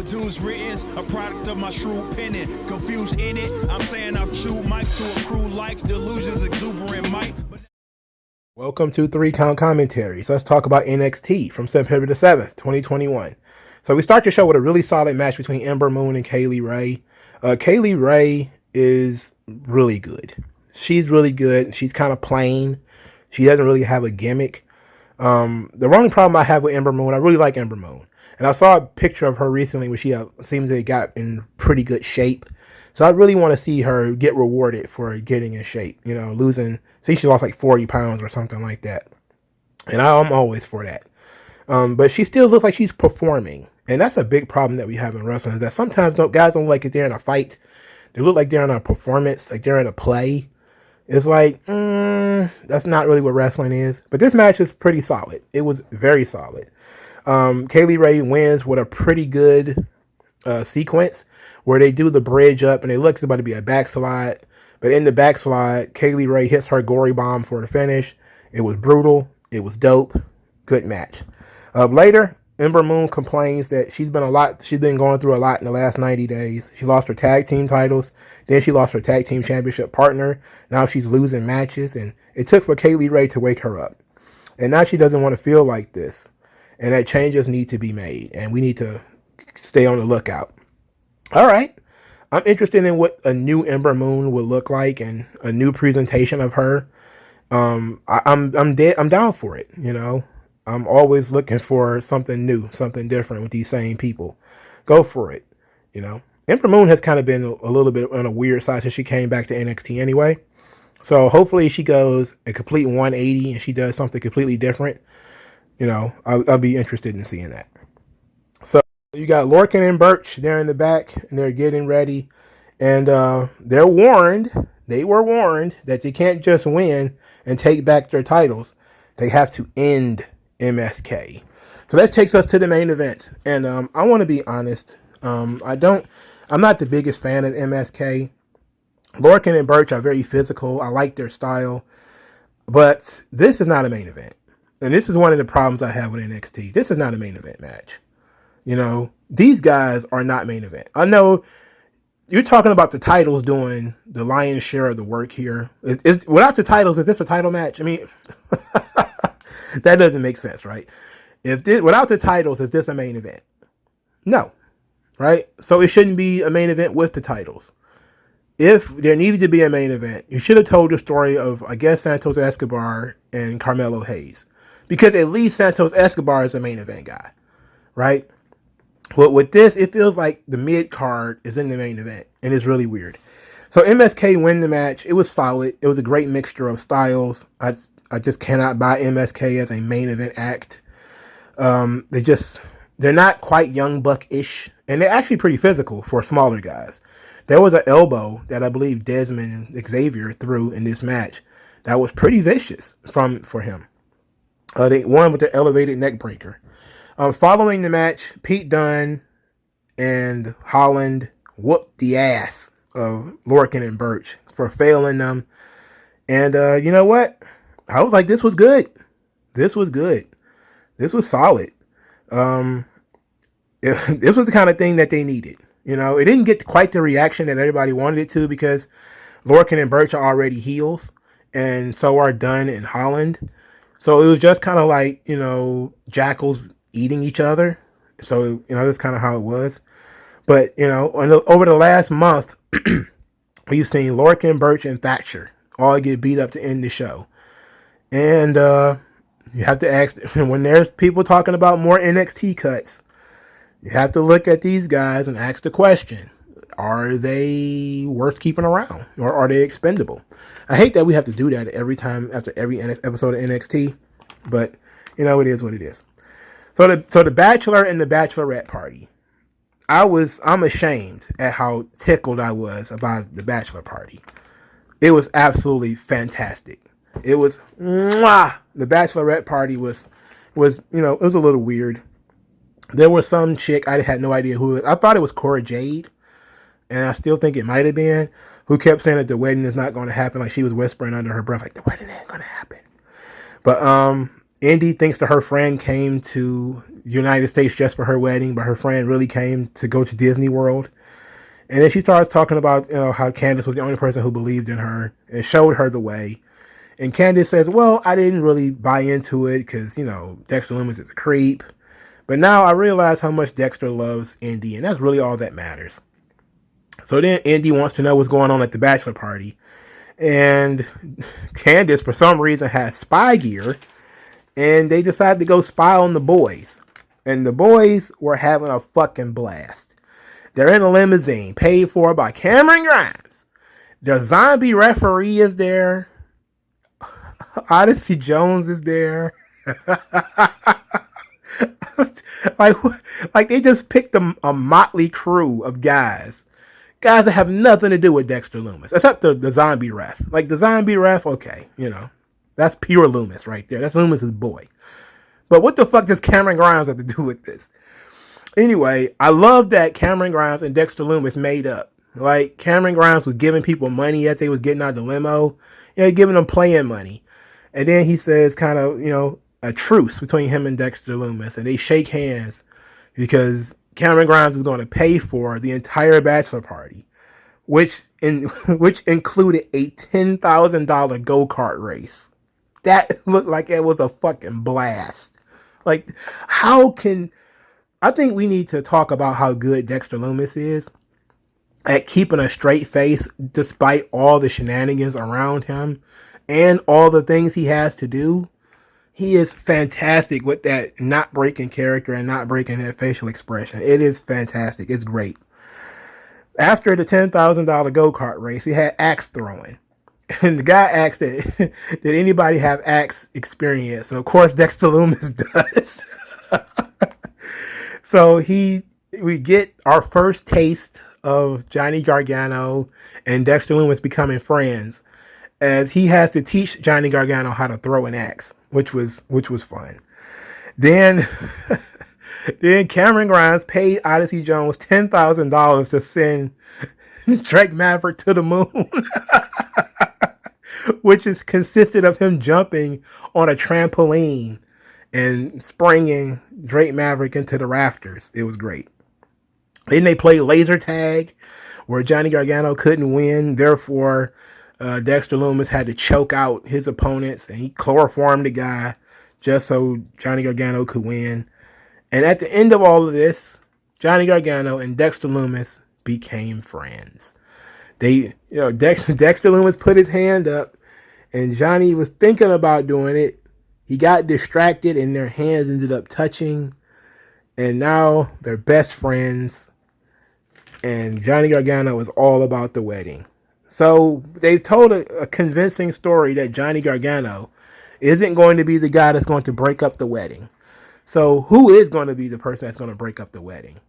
but dudes written's a product of my shrewd penning. Confused in it, I'm saying I've chewed mics to a crew likes delusions, exuberant mic. Welcome to 3 Count Commentaries. Let's talk about NXT from September the 7th, 2021. So we start the show with a really solid match between Ember Moon and Kaylee Ray. Kaylee Ray is really good. She's really good. She's kind of plain. She doesn't really have a gimmick. The only problem I have with Ember Moon, I really like Ember Moon. And I saw a picture of her recently where she seems to have got in pretty good shape. So I really want to see her get rewarded for getting in shape. You know, losing, see, she lost like 40 pounds or something like that. And I'm always for that. But she still looks like she's performing. And that's a big problem that we have in wrestling, is that sometimes guys don't like it they're in a fight. They look like they're in a performance, like they're in a play. It's like, that's not really what wrestling is. But this match is pretty solid. It was very solid. Kaylee Ray wins with a pretty good sequence where they do the bridge up and it looks about to be a backslide. But in the backslide, Kaylee Ray hits her gory bomb for the finish. It was brutal. It was dope. Good match. Later, Ember Moon complains that she's been going through a lot in the last 90 days. She lost her tag team titles. Then she lost her tag team championship partner. Now she's losing matches. And it took for Kaylee Ray to wake her up. And now she doesn't want to feel like this. And that changes need to be made. And we need to stay on the lookout. All right. I'm interested in what a new Ember Moon would look like and a new presentation of her. I'm down for it, you know. I'm always looking for something new, something different with these same people. Go for it, you know. Ember Moon has kind of been a little bit on a weird side since she came back to NXT anyway. So hopefully she goes a complete 180 and she does something completely different. You know, I'll be interested in seeing that. So you got Lorcan and Birch there in the back and they're getting ready. And they were warned that they can't just win and take back their titles. They have to end MSK. So that takes us to the main event. And I want to be honest. I'm not the biggest fan of MSK. Lorcan and Birch are very physical. I like their style. But this is not a main event. And this is one of the problems I have with NXT. This is not a main event match. You know, these guys are not main event. I know you're talking about the titles doing the lion's share of the work here. Without the titles, is this a title match? I mean, that doesn't make sense, right? Without the titles, is this a main event? No, right? So it shouldn't be a main event with the titles. If there needed to be a main event, you should have told the story of, I guess, Santos Escobar and Carmelo Hayes. Because at least Santos Escobar is a main event guy, right? But with this, it feels like the mid-card is in the main event, and it's really weird. So MSK win the match. It was solid. It was a great mixture of styles. I just cannot buy MSK as a main event act. They're not quite Young Buck-ish, and they're actually pretty physical for smaller guys. There was an elbow that I believe Desmond and Xavier threw in this match that was pretty vicious for him. They won with the elevated neck breaker. Following the match, Pete Dunne and Holland whooped the ass of Lorcan and Birch for failing them. And you know what? I was like, this was good. This was good. This was solid. This was the kind of thing that they needed. You know, it didn't get quite the reaction that everybody wanted it to because Lorcan and Birch are already heels. And so are Dunne and Holland. So it was just kind of like, you know, jackals eating each other. So, you know, that's kind of how it was. But, you know, over the last month, we've seen Lorcan, Birch, and Thatcher all get beat up to end the show. And you have to ask, when there's people talking about more NXT cuts, you have to look at these guys and ask the question, are they worth keeping around? Or are they expendable? I hate that we have to do that every time after every episode of NXT. But, you know, it is what it is. So the Bachelor and the Bachelorette Party. I'm ashamed at how tickled I was about the Bachelor Party. It was absolutely fantastic. It was mwah! The Bachelorette Party was, you know, it was a little weird. There was some chick, I had no idea who it was. I thought it was Cora Jade, and I still think it might have been, who kept saying that the wedding is not going to happen. Like she was whispering under her breath, like the wedding ain't going to happen. But Indy thinks that her friend came to United States just for her wedding, but her friend really came to go to Disney World. And then she starts talking about, how Candace was the only person who believed in her and showed her the way. And Candace says, well, I didn't really buy into it because, Dexter Loomis is a creep. But now I realize how much Dexter loves Indy, and that's really all that matters. So then Indy wants to know what's going on at the bachelor party. And Candace, for some reason, has spy gear. And they decided to go spy on the boys. And the boys were having a fucking blast. They're in a limousine paid for by Cameron Grimes. The zombie referee is there. Odyssey Jones is there. like they just picked a motley crew of guys that have nothing to do with Dexter Loomis, except the zombie ref. Like the zombie ref, okay, that's pure Loomis right there. That's Loomis's boy. But what the fuck does Cameron Grimes have to do with this? Anyway, I love that Cameron Grimes and Dexter Loomis made up. Like, Cameron Grimes was giving people money as they was getting out of the limo. Giving them playing money. And then he says kind of, a truce between him and Dexter Loomis. And they shake hands because Cameron Grimes is going to pay for the entire bachelor party, which included a $10,000 go-kart race. That looked like it was a fucking blast. Like, I think we need to talk about how good Dexter Loomis is at keeping a straight face despite all the shenanigans around him and all the things he has to do. He is fantastic with that not breaking character and not breaking that facial expression. It is fantastic. It's great. After the $10,000 go-kart race, we had axe throwing. And the guy asked, did anybody have axe experience? And of course, Dexter Loomis does. So we get our first taste of Johnny Gargano and Dexter Loomis becoming friends, as he has to teach Johnny Gargano how to throw an axe, which was fun. Then Cameron Grimes paid Odyssey Jones $10,000 to send Drake Maverick to the moon, which consisted of him jumping on a trampoline and springing Drake Maverick into the rafters. It was great. Then they played laser tag, where Johnny Gargano couldn't win. Therefore, Dexter Loomis had to choke out his opponents, and he chloroformed the guy just so Johnny Gargano could win. And at the end of all of this, Johnny Gargano and Dexter Loomis became friends. Dexter Loomis put his hand up, and Johnny was thinking about doing it. He got distracted, and their hands ended up touching. And now they're best friends. And Johnny Gargano is all about the wedding. So they've told a convincing story that Johnny Gargano isn't going to be the guy that's going to break up the wedding. So who is going to be the person that's going to break up the wedding?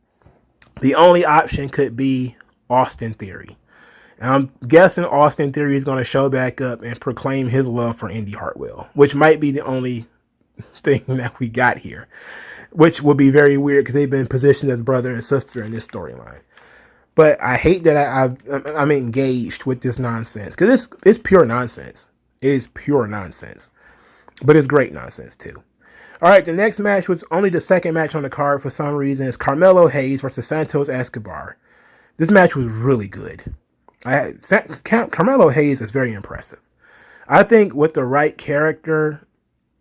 The only option could be Austin Theory. And I'm guessing Austin Theory is going to show back up and proclaim his love for Indy Hartwell, which might be the only thing that we got here, which will be very weird because they've been positioned as brother and sister in this storyline. But I hate that I'm engaged with this nonsense, because it's pure nonsense. It is pure nonsense. But it's great nonsense too. All right, the next match was only the second match on the card for some reason. It's Carmelo Hayes versus Santos Escobar. This match was really good. Carmelo Hayes is very impressive. I think with the right character,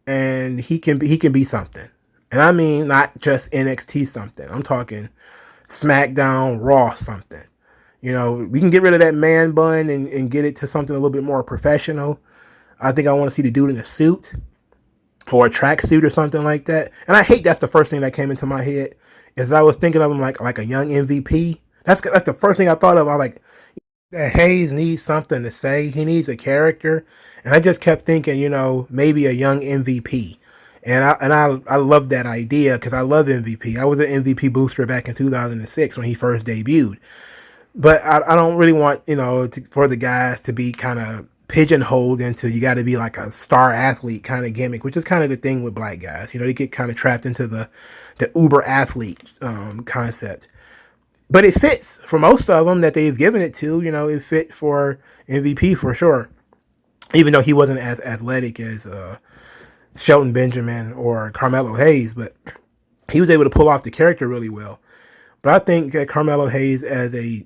and he can be something. And I mean not just NXT something. I'm talking SmackDown, Raw something. We can get rid of that man bun and get it to something a little bit more professional. I think I want to see the dude in a suit or a tracksuit or something like that. And I hate that's the first thing that came into my head, is I was thinking of him like a young MVP. That's the first thing I thought of. I like, that Hayes needs something to say. He needs a character. And I just kept thinking, maybe a young MVP. And I love that idea because I love MVP. I was an MVP booster back in 2006 when he first debuted. But I don't really want, for the guys to be kind of pigeonholed into, you got to be like a star athlete kind of gimmick, which is kind of the thing with black guys. They get kind of trapped into the uber athlete concept. But it fits for most of them that they've given it to. It fit for MVP for sure. Even though he wasn't as athletic as Shelton Benjamin or Carmelo Hayes. But he was able to pull off the character really well. But I think that Carmelo Hayes as a,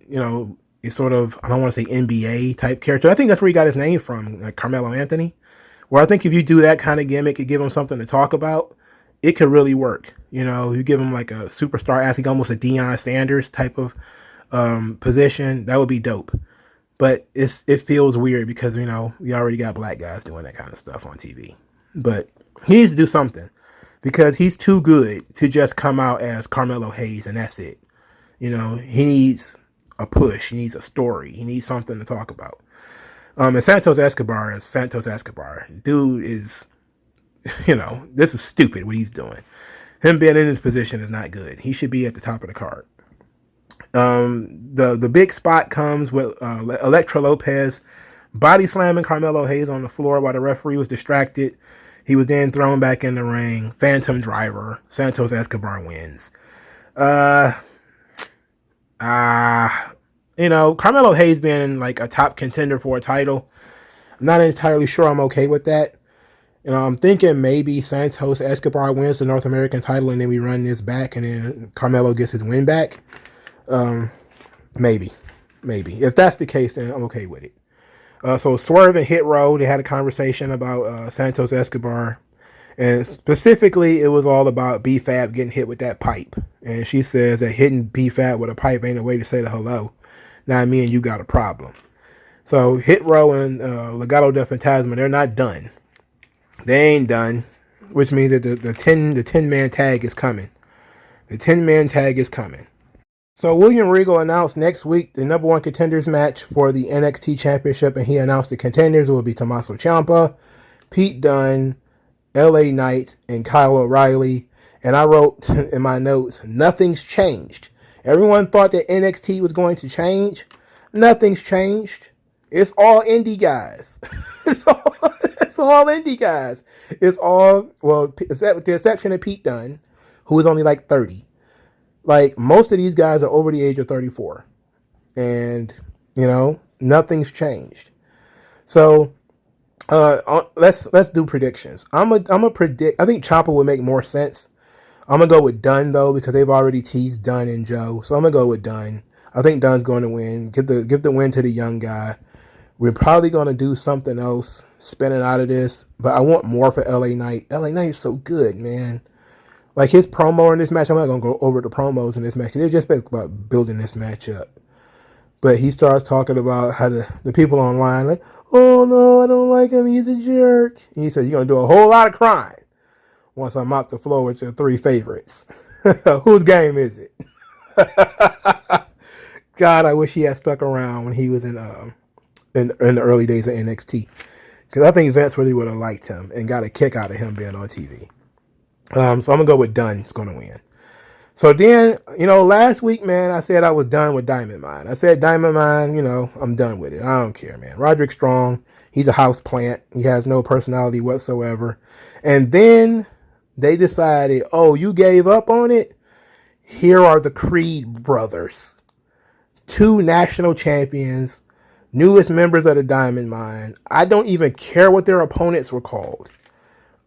is sort of, I don't want to say NBA type character. I think that's where he got his name from, like Carmelo Anthony. Where I think if you do that kind of gimmick and give him something to talk about, it could really work. You give him like a superstar athlete, almost a Deion Sanders type of position. That would be dope. But it feels weird because, we already got black guys doing that kind of stuff on TV. But he needs to do something because he's too good to just come out as Carmelo Hayes and that's it. He needs a push. He needs a story. He needs something to talk about. And Santos Escobar is Santos Escobar. Dude is, this is stupid what he's doing. Him being in this position is not good. He should be at the top of the card. The big spot comes with Elektra Lopez body slamming Carmelo Hayes on the floor while the referee was distracted. He was then thrown back in the ring. Phantom driver. Santos Escobar wins. Carmelo Hayes being like a top contender for a title. I'm not entirely sure I'm okay with that. I'm thinking maybe Santos Escobar wins the North American title and then we run this back and then Carmelo gets his win back. Maybe. If that's the case, then I'm okay with it. So Swerve and Hit Row, they had a conversation about Santos Escobar. And specifically, it was all about B-Fab getting hit with that pipe. And she says that hitting B-Fab with a pipe ain't a way to say the hello. Now me and you got a problem. So Hit Row and Legado del Fantasma, they're not done. They ain't done. Which means that the 10-man tag is coming. The 10-man tag is coming. So William Regal announced next week the number one contenders match for the NXT Championship, and he announced the contenders will be Tommaso Ciampa, Pete Dunne, LA Knight, and Kyle O'Reilly. And I wrote in my notes, nothing's changed. Everyone thought that NXT was going to change. Nothing's changed. It's all indie guys. It's all indie guys. It's all, well, with the exception of Pete Dunne, who is only like 30. Like, most of these guys are over the age of 34. And, nothing's changed. So, let's do predictions. I'm a predict. I think Ciampa would make more sense. I'm gonna go with Dunne though because they've already teased Dunne and Joe, so I'm gonna go with Dunne. I think Dunne's going to win. Give the win to the young guy. We're probably gonna do something else, spinning out of this, but I want more for LA Knight. LA Knight is so good, man. Like his promo in this match, I'm not gonna go over the promos in this match because they're just basically about building this match up. But he starts talking about how the people online like, oh no, I don't like him, he's a jerk. And he said, you're going to do a whole lot of crying once I mop the floor with your three favorites. Whose game is it? God, I wish he had stuck around when he was in the early days of NXT. Because I think Vince really would have liked him and got a kick out of him being on TV. So I'm going to go with Dunne. He's going to win. So then, last week, man, I said I was done with Diamond Mine. I said Diamond Mine, I'm done with it. I don't care, man. Roderick Strong, he's a house plant. He has no personality whatsoever. And then they decided, oh, you gave up on it? Here are the Creed brothers. 2 national champions, newest members of the Diamond Mine. I don't even care what their opponents were called.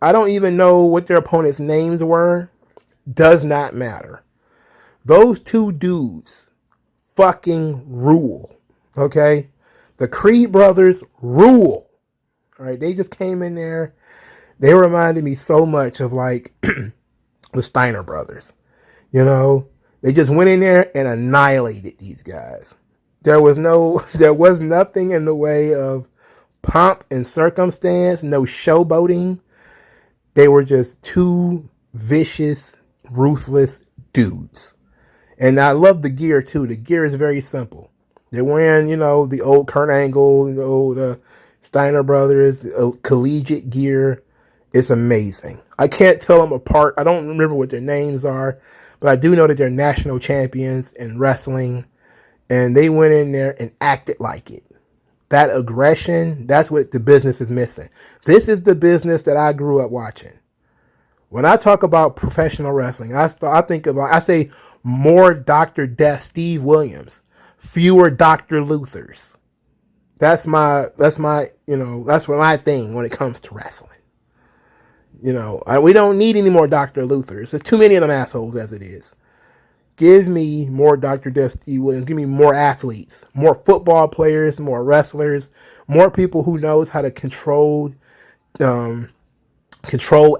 I don't even know what their opponents' names were. Does not matter. Those 2 dudes fucking rule. Okay? The Creed brothers rule. Alright, they just came in there. They reminded me so much of like the Steiner brothers. They just went in there and annihilated these guys. There was nothing in the way of pomp and circumstance, no showboating. They were just 2 vicious, ruthless dudes. And I love the gear too. The gear is very simple. They're wearing, the old Kurt Angle, the old Steiner Brothers, collegiate gear. It's amazing. I can't tell them apart. I don't remember what their names are, but I do know that they're national champions in wrestling. And they went in there and acted like it. That aggression, that's what the business is missing. This is the business that I grew up watching. When I talk about professional wrestling, I say more Dr. Death Steve Williams, fewer Dr. Luthers. That's my thing when it comes to wrestling. We don't need any more Dr. Luthers. There's too many of them assholes as it is. Give me more Dr. Death T. Williams. Give me more athletes, more football players, more wrestlers, more people who knows how to control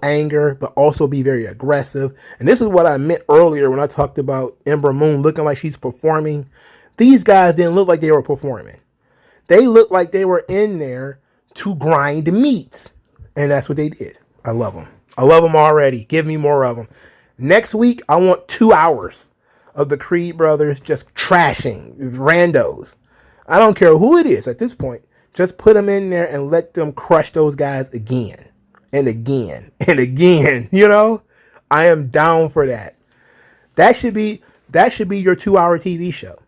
anger, but also be very aggressive. And this is what I meant earlier when I talked about Ember Moon looking like she's performing. These guys didn't look like they were performing. They looked like they were in there to grind meat. And that's what they did. I love them. I love them already. Give me more of them. Next week, I want 2 hours of the Creed brothers just trashing randos. I don't care who it is at this point. Just put them in there and let them crush those guys again and again and again. I am down for that. That should be your 2-hour TV show.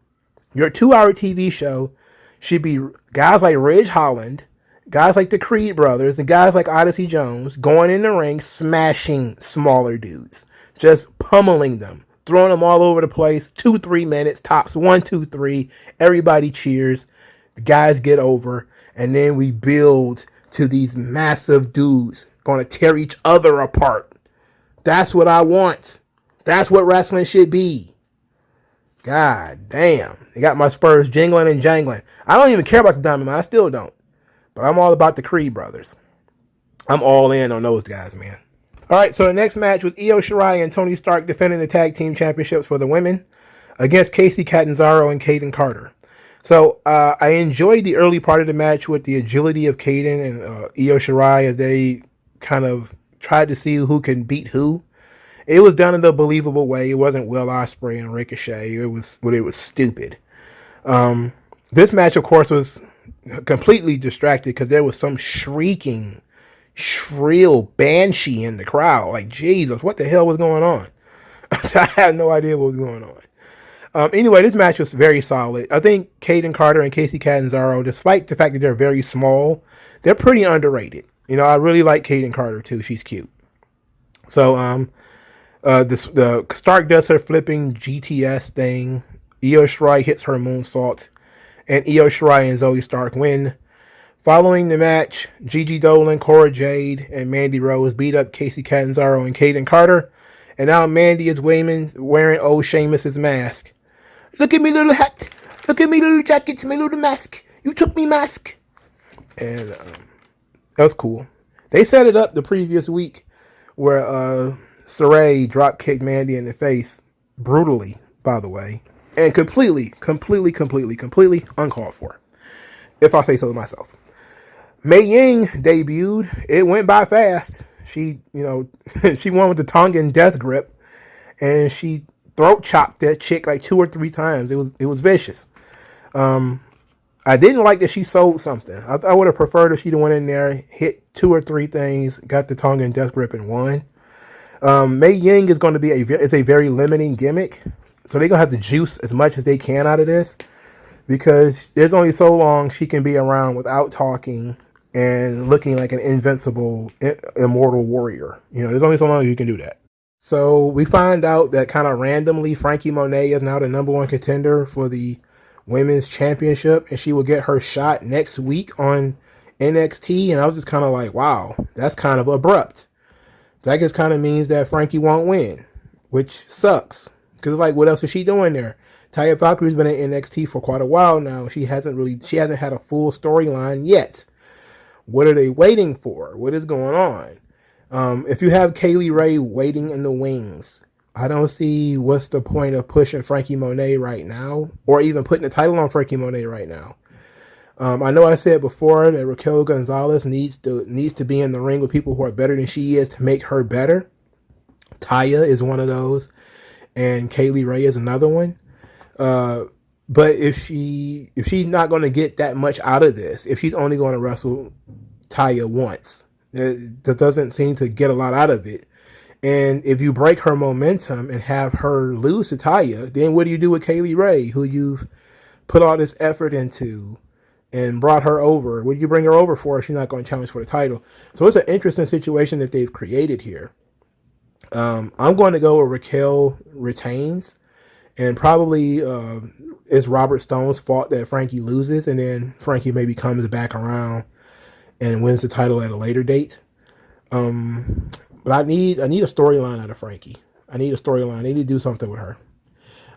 Your 2-hour TV show should be guys like Ridge Holland, guys like the Creed brothers, and guys like Odyssey Jones going in the ring, smashing smaller dudes, just pummeling them, throwing them all over the place. 2-3 minutes tops. 1, 2, 3. Everybody cheers. The guys get over, and then we build to these massive dudes going to tear each other apart. That's what I want. That's what wrestling should be. God damn. They got my Spurs jingling and jangling. I don't even care about the Diamond Mine. I still don't. But I'm all about the Creed brothers. I'm all in on those guys, man. All right, so the next match was Io Shirai and Tony Stark defending the tag team championships for the women against Kacy Catanzaro and Kaden Carter. So I enjoyed the early part of the match with the agility of Kaden and Io Shirai as they kind of tried to see who can beat who. It was done in a believable way. It wasn't Will Ospreay and Ricochet. It was stupid. This match, of course, was completely distracted because there was some shrieking, shrill banshee in the crowd. Like, Jesus, what the hell was going on? I had no idea what was going on. Anyway, this match was very solid. I think Kaden Carter and Kacy Catanzaro, despite the fact that they're very small, they're pretty underrated. I really like Kaden Carter too. She's cute. So, the Stark does her flipping GTS thing. Io Shirai hits her moonsault, and Io Shirai and Zoe Stark win. Following the match, Gigi Dolan, Cora Jade, and Mandy Rose beat up Kacy Catanzaro and Kaden Carter, and now Mandy is wearing old Sheamus's mask. Look at me, little hat. Look at me, little jacket. My little mask. You took me mask. And that was cool. They set it up the previous week where Saray drop kicked Mandy in the face brutally, by the way, and completely uncalled for, if I say so myself. Mei Ying debuted. It went by fast. She, she won with the Tongan death grip, and she throat chopped that chick like 2 or 3 times. It was vicious. I didn't like that she sold something. I would have preferred if she'd went in there, hit 2 or 3 things, got the Tongan death grip, and won. Mei Ying is going to be a very limiting gimmick, so they're gonna have to juice as much as they can out of this because there's only so long she can be around without talking and looking like an invincible, immortal warrior. There's only so long you can do that. So we find out that kind of randomly Frankie Monet is now the #1 contender for the Women's Championship, and she will get her shot next week on NXT. And I was just kind of like, wow, that's kind of abrupt. That just kind of means that Frankie won't win, which sucks. Because like, what else is she doing there? Taya Valkyrie's been in NXT for quite a while now. She hasn't had a full storyline yet. What are they waiting for? What is going on? If you have Kaylee Ray waiting in the wings, I don't see what's the point of pushing Frankie Monet right now, or even putting the title on Frankie Monet right now. I know I said before that Raquel Gonzalez needs to be in the ring with people who are better than she is to make her better. Taya is one of those, and Kaylee Ray is another one. But if she's not going to get that much out of this, if she's only going to wrestle Taya once, that doesn't seem to get a lot out of it. And if you break her momentum and have her lose to Taya, then what do you do with Kaylee Ray, who you've put all this effort into and brought her over? What do you bring her over for if she's not going to challenge for the title? So it's an interesting situation that they've created here. I'm going to go with Raquel retains, and probably it's Robert Stone's fault that Frankie loses, and then Frankie maybe comes back around and wins the title at a later date. But I need a storyline out of Frankie. I need a storyline. I need to do something with her.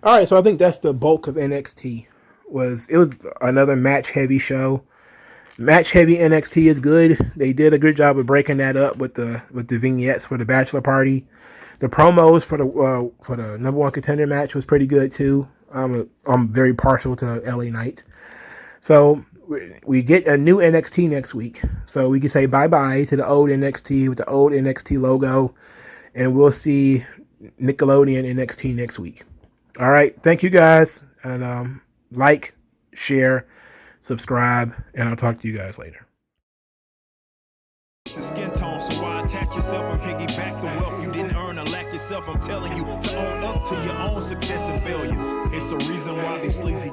All right, so I think that's the bulk of NXT. It was another match heavy show. Match heavy NXT is good. They did a good job of breaking that up with the vignettes for the Bachelor Party. The promos for the number one contender match was pretty good too. I'm very partial to LA Knight. So we get a new NXT next week. So we can say bye-bye to the old NXT with the old NXT logo. And we'll see Nickelodeon NXT next week. All right. Thank you guys. And like, share, subscribe, and I'll talk to you guys later. Skin tone, so why attach yourself and piggyback the wealth you didn't earn or lack yourself? I'm telling you to own up to your own success and failures. It's a reason why these sleazy